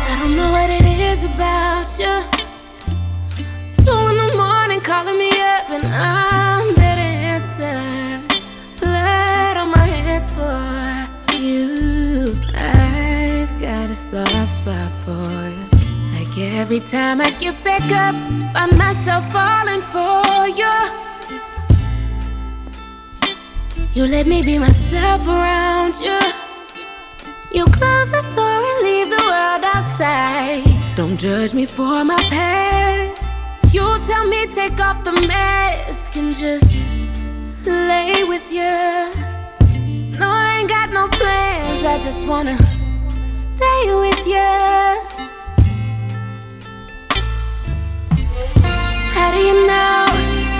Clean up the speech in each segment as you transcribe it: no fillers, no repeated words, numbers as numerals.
I don't know what it is about you. 2 in the morning calling me up and I'm there to answer. Blood on my hands for you. I've got a soft spot for you. Like every time I get back up, find myself falling for you. You let me be myself around you. You close the door and leave the world outside. Don't judge me for my past. You tell me take off the mask and just lay with you. No, I ain't got no plans, I just wanna stay with you. How do you know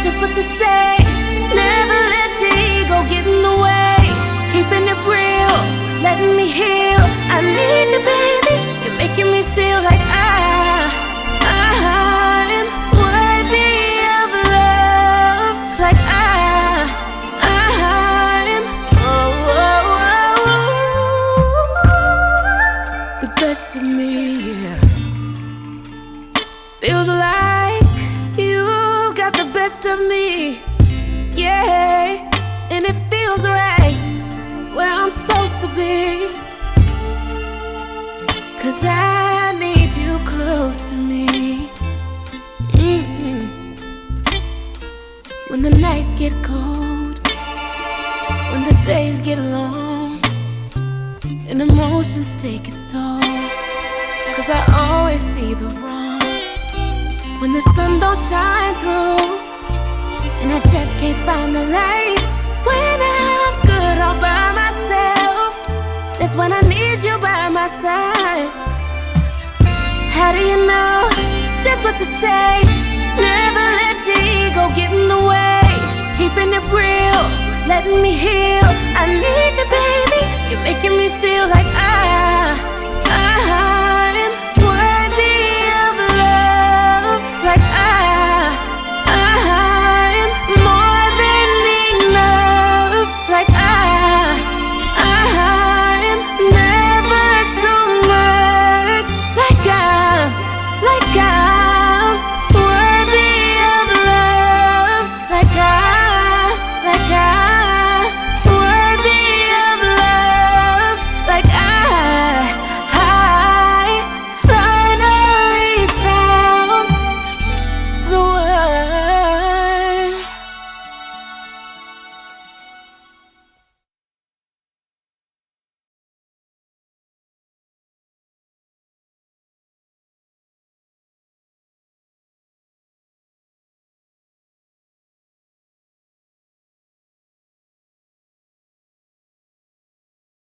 just what to say? Never let your ego get in the way. Keeping it real, letting me heal. I need you, baby. You're making me feel like I'm worthy of love. Like I'm the best of me, yeah. Feels like you got the best of me, yeah. And it feels right where I'm supposed to be. 'Cause I need you close to me. When the nights get cold, when the days get long, and emotions take its toll. 'Cause I always see the wrong when the sun don't shine through, and I just can't find the light. When I'm good all by myself, that's when I need you by my side. How do you know just what to say? Never let your ego get in the way. Keeping it real, letting me heal. I need you, baby. You're making me feel like I'm worthy of love. Like I'm more than enough. Like I'm never too much. Like I'm worthy of love. Like I'm